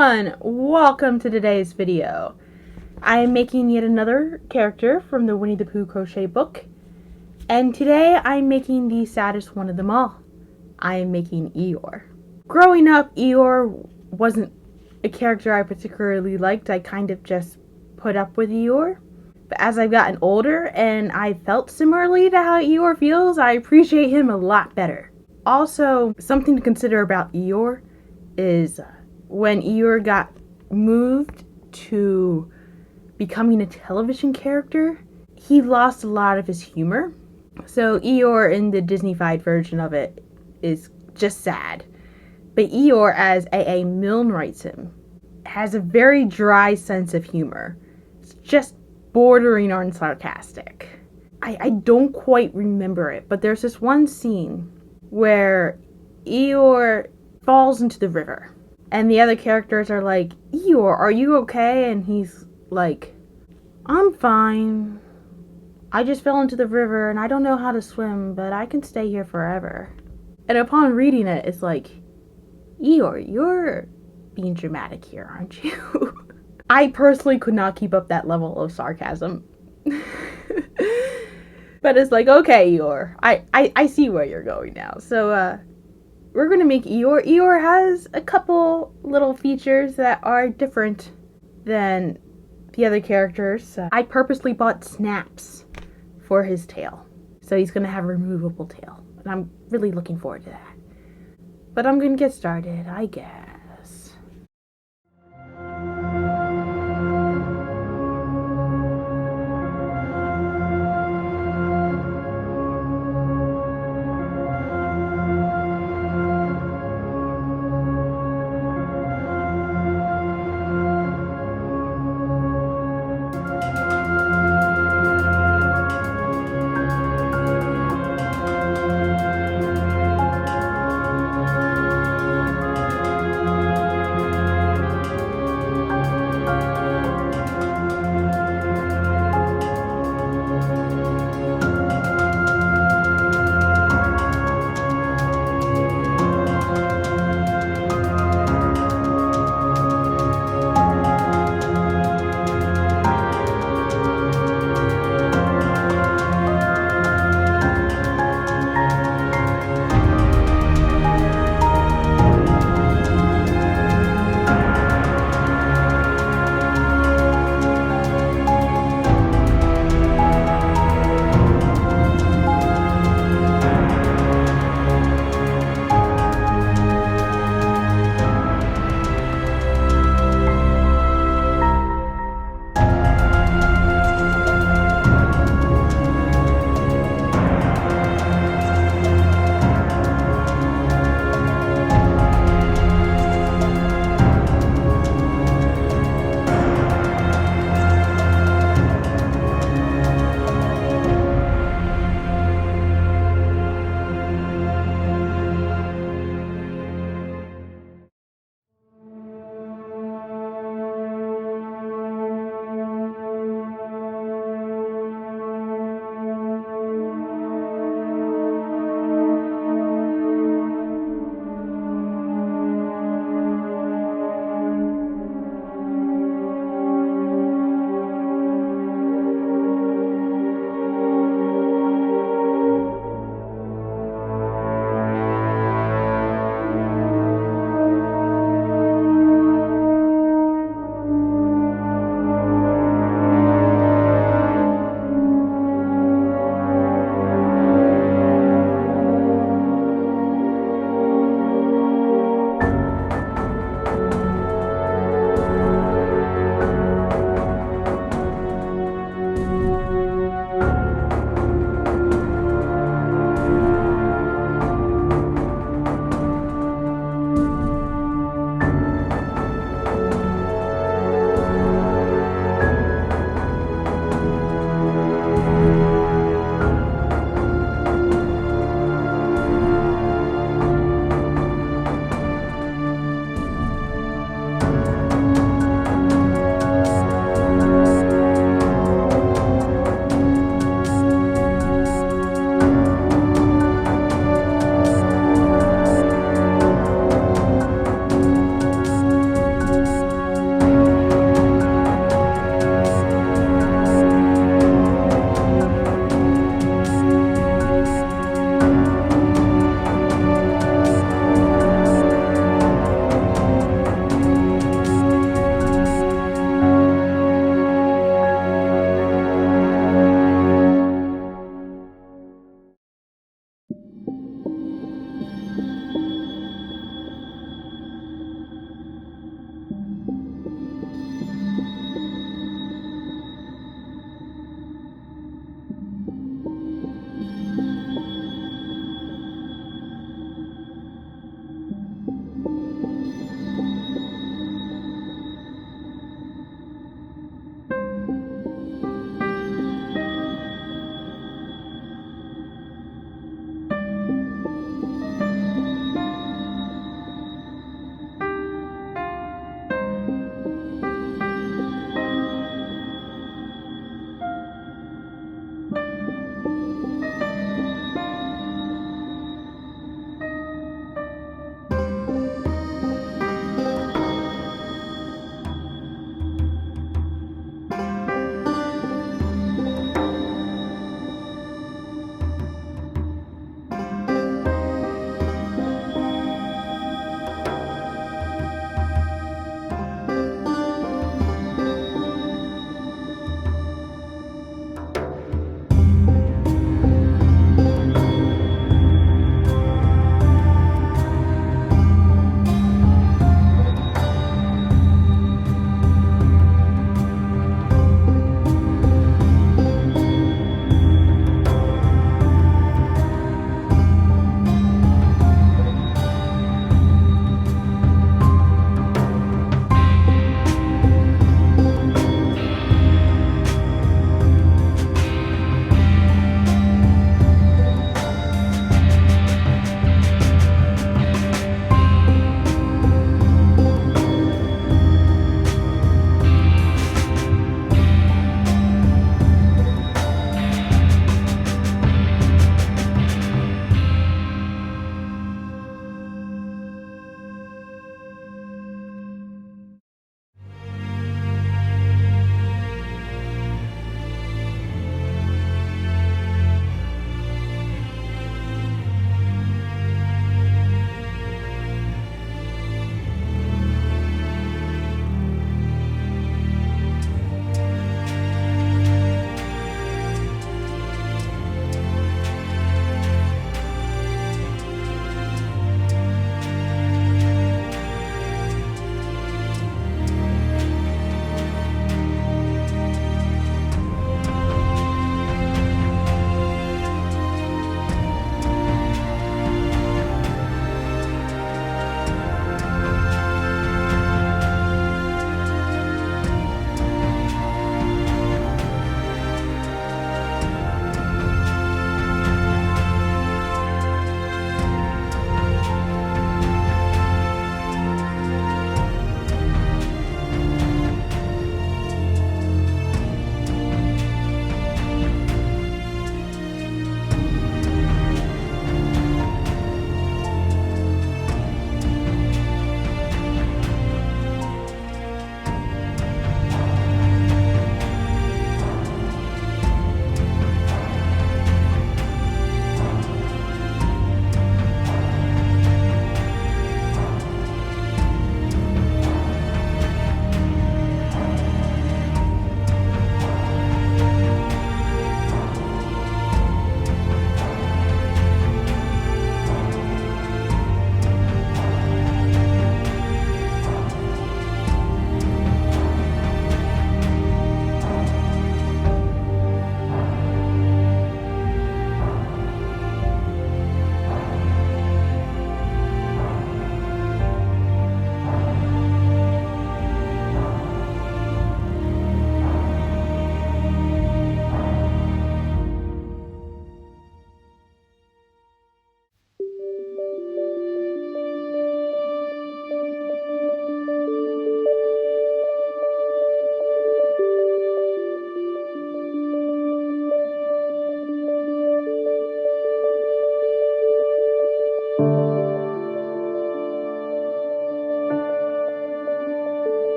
everyone, welcome to today's video. I am making yet another character from the Winnie the Pooh crochet book, and today I'm making the saddest one of them all. I am making Eeyore. Growing up, Eeyore wasn't a character I particularly liked. I kind of just put up with Eeyore. But as I've gotten older and I felt similarly to how Eeyore feels, I appreciate him a lot better. Also, something to consider about Eeyore is when Eeyore got moved to becoming a television character, he lost a lot of his humor. So Eeyore in the Disney-fied version of it is just sad. But Eeyore, as A.A. Milne writes him, has a very dry sense of humor. It's just bordering on sarcastic. I don't quite remember it, but there's this one scene where Eeyore falls into the river. And the other characters are like, Eeyore, are you okay? And he's like, I'm fine. I just fell into the river and I don't know how to swim, but I can stay here forever. And upon reading it, it's like, Eeyore, you're being dramatic here, aren't you? I personally could not keep up that level of sarcasm. But it's like, okay, Eeyore, I see where you're going now. So, we're going to make Eeyore. Eeyore has a couple little features that are different than the other characters. I purposely bought snaps for his tail. So he's going to have a removable tail. And I'm really looking forward to that. But I'm going to get started, I guess.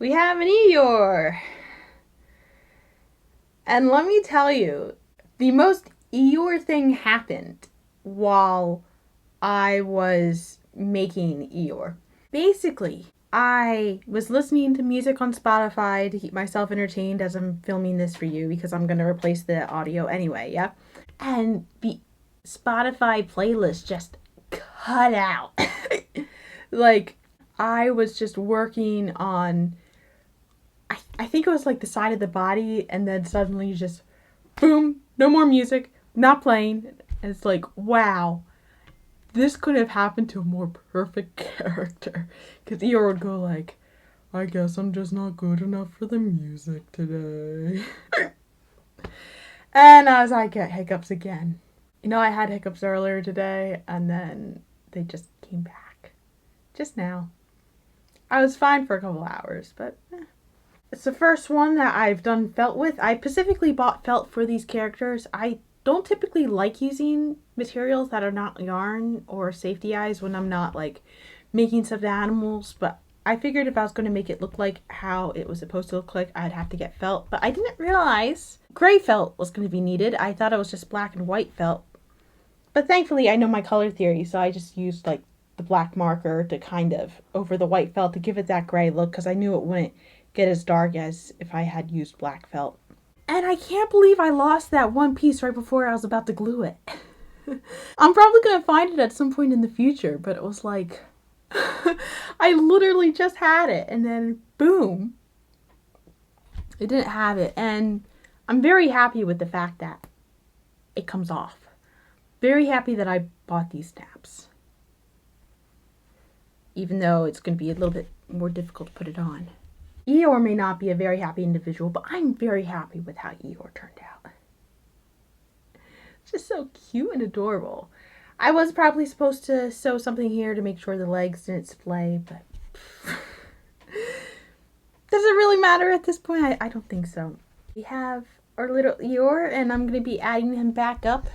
we have an Eeyore. And let me tell you, the most Eeyore thing happened while I was making Eeyore. Basically, I was listening to music on Spotify to keep myself entertained as I'm filming this for you because I'm going to replace the audio anyway, yeah? And the Spotify playlist just cut out. Like, I was just working on, I think it was like the side of the body, and then suddenly just, boom, no more music, not playing. And it's like, wow, this could have happened to a more perfect character. Because Eeyore would go like, I guess I'm just not good enough for the music today. And as I get hiccups again. You know, I had hiccups earlier today, and then they just came back. Just now. I was fine for a couple hours, but it's the first one that I've done felt with. I specifically bought felt for these characters. I don't typically like using materials that are not yarn or safety eyes when I'm not like making stuffed animals, but I figured if I was going to make it look like how it was supposed to look like, I'd have to get felt. But I didn't realize gray felt was going to be needed. I thought it was just black and white felt. But thankfully I know my color theory, so I just used like the black marker to kind of over the white felt to give it that gray look, because I knew it wouldn't get as dark as if I had used black felt. And I can't believe I lost that one piece right before I was about to glue it. I'm probably going to find it at some point in the future, but it was like, I literally just had it, and then boom, I didn't have it. And I'm very happy with the fact that it comes off. Very happy that I bought these snaps. Even though it's going to be a little bit more difficult to put it on. Eeyore may not be a very happy individual, but I'm very happy with how Eeyore turned out. It's just so cute and adorable. I was probably supposed to sew something here to make sure the legs didn't splay, but does it really matter at this point? I don't think so. We have our little Eeyore, and I'm going to be adding him back up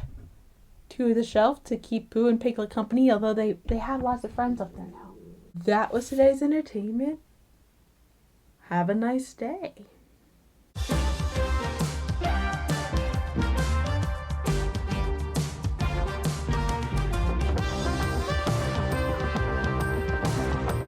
to the shelf to keep Pooh and Piglet company, although they have lots of friends up there now. That was today's entertainment. Have a nice day.